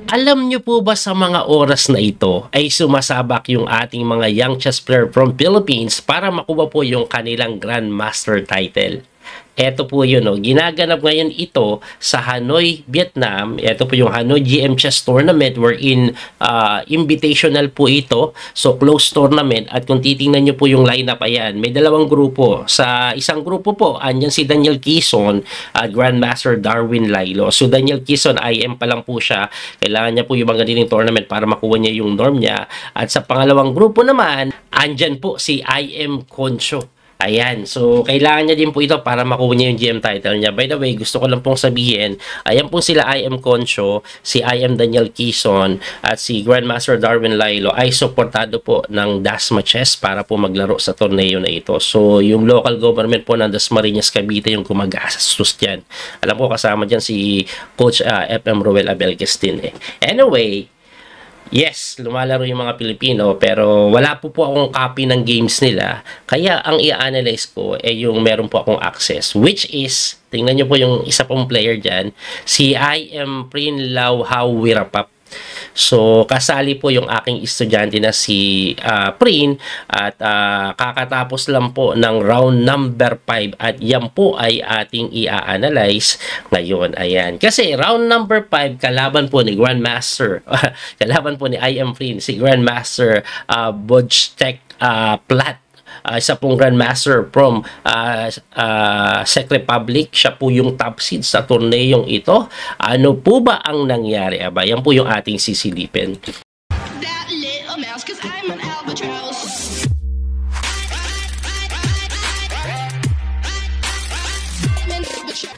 Alam niyo po ba sa mga oras na ito ay sumasabak yung ating mga young chess player from Philippines para makuha po yung kanilang Grandmaster title? Eto po yun, no? Ginaganap ngayon ito sa Hanoi, Vietnam. Ito po yung Hanoi GM Chess Tournament wherein invitational po ito. So, closed tournament. At kung titingnan nyo po yung lineup, ayan, may dalawang grupo. Sa isang grupo po, andyan si Daniel Quezon at Grandmaster Darwin Lailo. So, Daniel Quezon, IM pa lang po siya. Kailangan niya po yung mga ganitong tournament para makuha niya yung norm niya. At sa pangalawang grupo naman, andyan po si IM Concho. Ayan, so kailangan niya din po ito para makuha niya yung GM title niya. By the way, gusto ko lang pong sabihin, ayan po sila IM Concho, si IM Daniel Quezon, at si Grandmaster Darwin Lailo ay suportado po ng Dasma Chess para po maglaro sa torneo na ito. So, yung local government po ng Dasmariñas, Cavite yung gumagastos dyan. Alam ko kasama dyan si Coach FM Roel Abelgues din eh. Anyway, yes, lumalaro yung mga Pilipino pero wala po akong copy ng games nila. Kaya ang i-analyze ko ay yung meron po akong access, which is, tingnan nyo po yung isa pong player dyan, si IM Prin Lau Hao Wirapap. So, kasali po yung aking estudyante na si Prin at kakatapos lang po ng round number 5 at yan po ay ating i-analyze ngayon. Ayan. Kasi round number 5, kalaban po ni Grandmaster, kalaban po ni IM Prin, si Grandmaster Bojtek Plat. Isa pong Grandmaster from Czech Republic. Siya po yung top seed sa torneyong ito. Ano po ba ang nangyari? Aba, yan po yung ating sisilipin.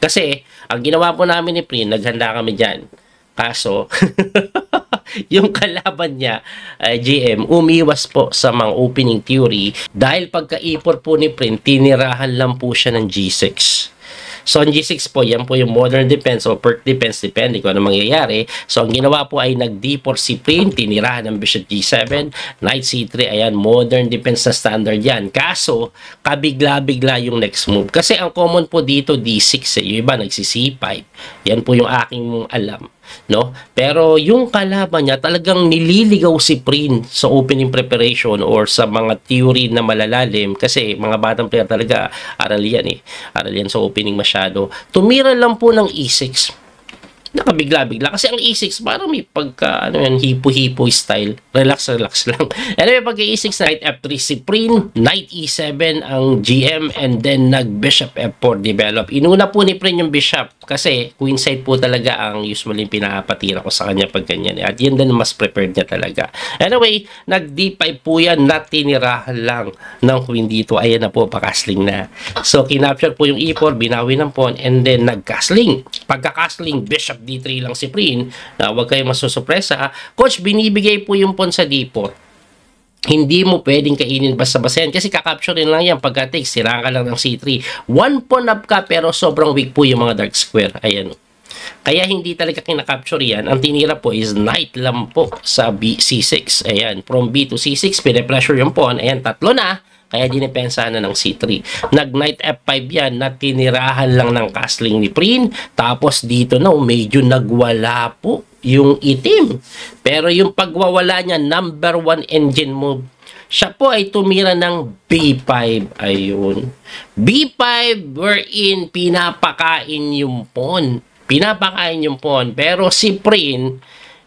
Kasi, ang ginawa po namin ni Prin, naghanda kami dyan. Kaso, yung kalaban niya, GM, umiwas po sa mga opening theory dahil pagka-ipor po ni Prin, tinirahan lang po siya ng G6. So, ang G6 po, yan po yung modern defense o perk defense, depende kung ano mangyayari. So, ang ginawa po ay nag-D4 si Prin, tinirahan ng Bishop G7, Knight C3, ayan, modern defense na standard yan. Kaso, kabigla-bigla yung next move. Kasi ang common po dito, D6, yung iba nagsi-C5. Yan po yung aking alam. No? Pero yung kalaban niya talagang nililigaw si Prin sa opening preparation or sa mga theory na malalalim kasi mga batang player talaga aral yan eh. Aral yan sa opening masyado. Tumira lang po ng E6. Nakabigla-bigla. Kasi ang E6, parang may pagka, ano yan, hipo-hipo style. Relax lang. Anyway, pagka E6, Knight F3 si Prin, Knight E7 ang GM, and then nag-Bishop F4 develop. Inuna po ni Prin yung Bishop kasi Queen side po talaga ang usually pinapatira ko sa kanya pag ganyan. At yun din mas prepared niya talaga. Anyway, nag-D5 po yan, natinirahan lang ng Queen dito. Ayan na po, pakasling na. So, kinapture po yung E4, binawi ng pawn, and then nag-castling. Pagka-castling, Bishop D3 lang si Prin, huwag kayo masusupresa. Coach, binibigay po yung pawn sa D4. Hindi mo pwedeng kainin basta-basta yan kasi kakapture lang yan pagka-take, sira ka lang ng C3. One pawn up ka pero sobrang weak po yung mga dark square. Ayan. Kaya hindi talaga kinakapture yan. Ang tinira po is Knight lang po sa C6. Ayan. From B to C6, pine-pressure yung pawn. Ayan, tatlo na. Kaya dinipensa na ng C3. Nag-Knight F5 yan, natinirahan lang ng castling ni Prin. Tapos dito na, medyo nagwala po yung itim. Pero yung pagwawala niya, number 1 engine move. Siya po ay tumira ng B5. Ayun. B5 wherein pinapakain yung pawn. Pero si Prin,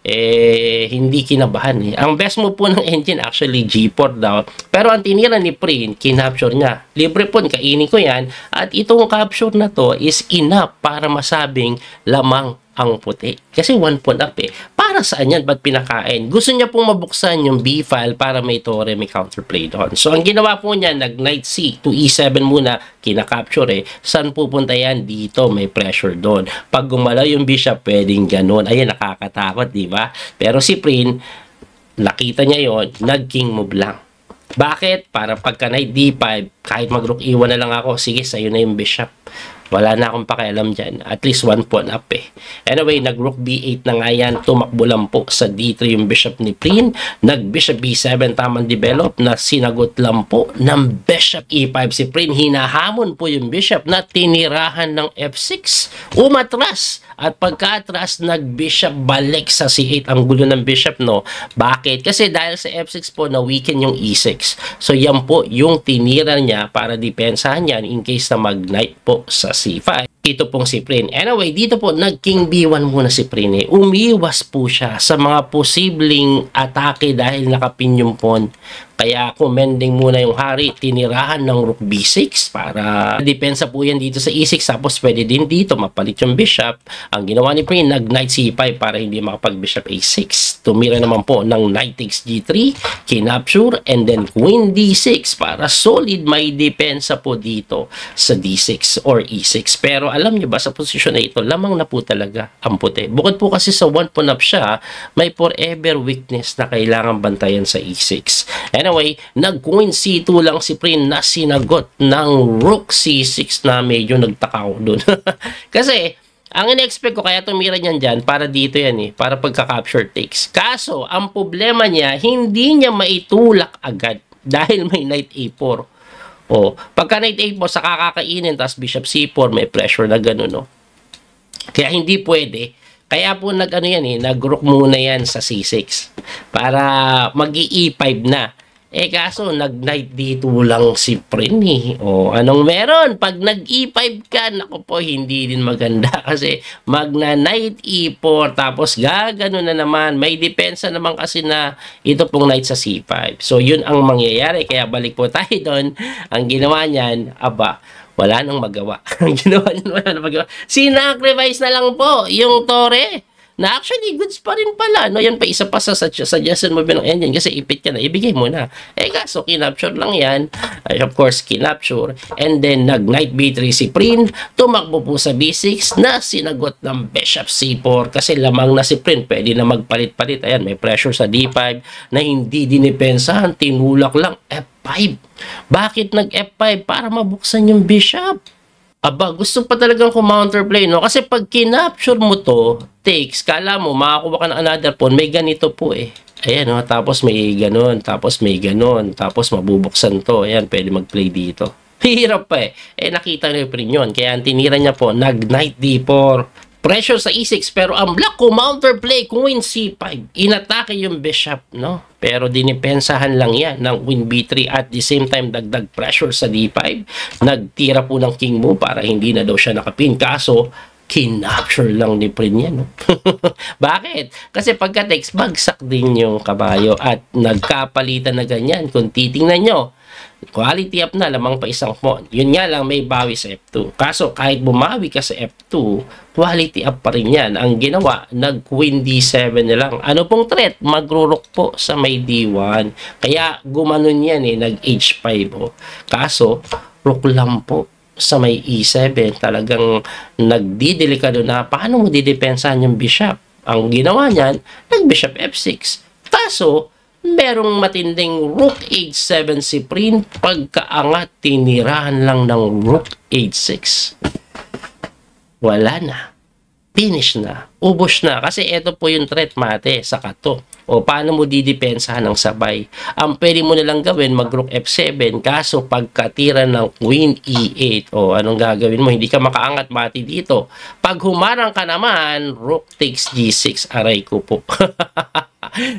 hindi kinabahan eh. Ang best mo po ng engine actually G4 daw. Pero ang tinira ni Prin, kinapture niya. Libre po, kainin ko yan. At itong capture na to is enough para masabing lamang ang puti. Kasi one pawn up eh. Para saan yan? Ba't pinakain? Gusto niya pong mabuksan yung B file para may tore, may counterplay doon. So, ang ginawa po niya, nag-Knight C to E7 muna, kinakapture eh. Saan pupunta yan? Dito, may pressure doon. Pag gumalaw yung bishop, pwedeng ganun. Ayan, nakakatakot, di ba? Pero si Prin, nakita niya yon, nag-king move lang. Bakit? Para pagka Knight D5, kahit mag-rook E1 na lang ako, sige, sa'yo na yung bishop. Wala na akong pakialam dyan. At least 1 pawn up eh. Anyway, nag-rook b8 na nga yan. Tumakbo lang po sa d3 yung bishop ni Prin. Nag-bishop b7 tamang develop na sinagot lang po ng bishop e5 si Prin. Hinahamon po yung bishop na tinirahan ng f6. Umatras. At pagka-atras, nag-bishop balik sa c8. Ang gulo ng bishop, no? Bakit? Kasi dahil sa f6 po, na-weaken yung e6. So, yan po yung tinira niya para depensahan yan in case na mag-knight po sa c5. Ito pong si Prin. Anyway, dito po, nag-king b1 muna si Prin. Umiwas po siya sa mga posibleng atake dahil nakapin yung pawn. Kaya commending muna yung hari, tinirahan ng rook b6 para depensa po yan dito sa e6. Tapos pwede din dito mapalit yung bishop. Ang ginawa ni Prin, nag-knight c5 para hindi makapag-bishop a6. Tumira naman po ng knight takes g3, kinapture, and then queen d6 para solid may depensa po dito sa d6 or e6. Pero alam nyo ba, sa posisyon na ito, lamang na po talaga ang puti. Bukod po kasi sa 1 pawn up siya, may forever weakness na kailangan bantayan sa e6. Anyway, nag-queen c2 lang si Prin na sinagot ng rook c6 na medyo nagtaka ko dun. Kasi, ang in-expect ko, kaya tumira niyan dyan, para dito yan para pagka-capture takes. Kaso, ang problema niya, hindi niya maitulak agad dahil may knight a4. O, pagka knight a4, sa kakakainin, tapos bishop c4, may pressure na gano'n, no? Kaya hindi pwede. Kaya po nag-ano yan nag-rook muna yan sa c6 para mag-e5 na. Kaso nag-knight dito lang si Prin O, anong meron? Pag nag-e5 ka, naku po, hindi din maganda kasi magna-knight e4 tapos gagano na naman. May depensa naman kasi na ito pong knight sa c5. So, yun ang mangyayari. Kaya balik po tayo doon. Ang ginawa niyan, wala nang magawa. Ang ginawa niyan, wala nang magawa. Sinacrifice na lang po yung tore. Na actually, goods pa rin pala. No? Yan pa, isa pa sa suggestion mo ng engine kasi ipit ka na, ibigay mo na. Kaso, kinapture lang yan. Of course, kinapture. And then, nag-knight b3 si Prin. Tumakbo po sa b6 na sinagot ng bishop c4. Kasi lamang na si Prin, pwede na magpalit-palit. Ayan, may pressure sa d5 na hindi dinipensahan. Tinulak lang f5. Bakit nag-f5? Para mabuksan yung bishop. Gusto pa talagang counterplay, no? Kasi pag kinapture mo to, takes, kala mo, makakuha ka ng another pawn, may ganito po Ayan, no? Tapos may ganon, tapos may ganon, tapos mabubuksan to. Ayan, pwede mag-play dito. Hirap pa nakita niyo pa rin yun. Kaya ang tinira niya po, nag-knight d4. Pressure sa e6, pero ang black counterplay, queen c5. Inatake yung bishop, no? Pero dinipensahan lang yan ng queen b3 at the same time dagdag pressure sa d5. Nagtira po ng king move para hindi na daw siya nakapin. Kaso, kinapture lang ni Prin yan, no? Bakit? Kasi pagka-takes, bagsak din yung kabayo at nagkapalitan na ganyan. Kung titingnan nyo, quality up na, lamang pa isang pawn. Yun nga lang, may bawi sa f2. Kaso, kahit bumawi ka sa f2, quality up pa rin yan. Ang ginawa, nag-queen d7 na lang. Ano pong threat? Magro-rook po sa may d1. Kaya, gumanon yan nag-h5. Kaso, rook lang po sa may e7. Talagang nagdidelikado na paano mo didepensahan yung bishop. Ang ginawa niyan, nag-bishop f6. Kaso, merong matinding rook h7 si Prin, pagkaangat, tinirahan lang ng rook h6. Wala na. Finish na. Ubos na. Kasi ito po yung threat, mate, sa kato. O paano mo didepensahan ng sabay? Ang pwede mo nilang gawin, mag-rook f7, kaso pagkatira ng queen e8, o anong gagawin mo? Hindi ka makaangat, mate, dito. Pag humarang ka naman, rook takes g6, aray ko po.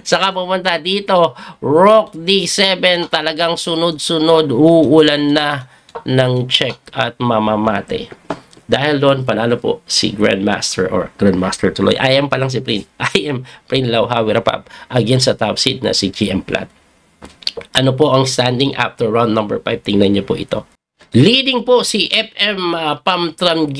Saka pumunta dito, rook d7, talagang sunod-sunod, uulan na ng check at mamamate. Dahil doon, panalo po si Grandmaster or Grandmaster tuloy. I am pa lang si Prin. I am Prin Lauhawi Rapap against sa top seed na si GM Plat. Ano po ang standing after round number 5? Tingnan niyo po ito. Leading po si FM Pamtram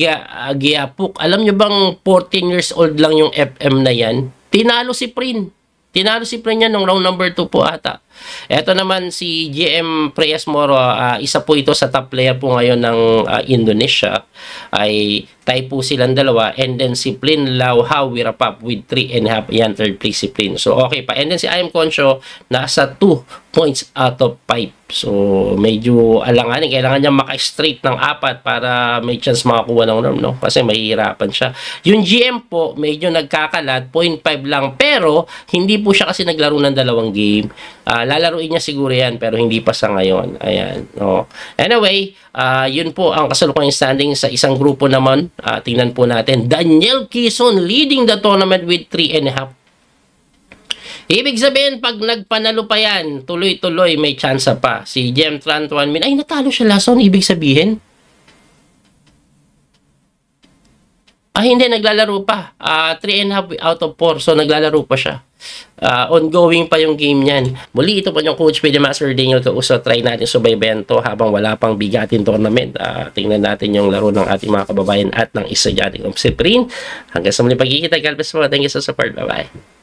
Giapuk. Alam niyo bang 14 years old lang yung FM na yan? Tinalo si Prin. Tinalo si Prin yan nung round number 2 po ata. Ito naman si GM Preyes Moro, isa po ito sa top player po ngayon ng Indonesia. Ay Tie po silang dalawa. And then si Plin Lau Hao we wrap up with 3.5. Ayan, third place si Plin. So, okay pa. And then si I Am Concho, nasa 2 points out of 5. So, medyo alanganin. Kailangan niya maka-straight ng 4 para may chance makakuha ng norm, no? Kasi mahihirapan siya. Yung GM po, medyo nagkakalat, 0.5 lang. Pero, hindi po siya kasi naglaro ng dalawang game. Lalaruin niya siguro yan, pero hindi pa sa ngayon. Ayan, no? Anyway, yun po ang kasalukuyang standing sa isang grupo naman. Tingnan po natin. Daniel Quezon leading the tournament with 3.5. Ibig sabihin, pag nagpanalo pa yan, tuloy-tuloy, may chance pa. Si Jem Tran Tuan Min, ay natalo siya last round, ibig sabihin? Hindi, naglalaro pa. 3.5 out of 4, so naglalaro pa siya. Ongoing pa yung game niyan. Muli, ito po yung Coach Pede Master Daniel Causo. Try natin subaybayan to habang wala pang bigatin tournament. Tingnan natin yung laro ng ating mga kababayan at ng isa dyan. Si Prin. Hanggang sa muli pagkikita. God bless po. Thank you sa support. Bye-bye.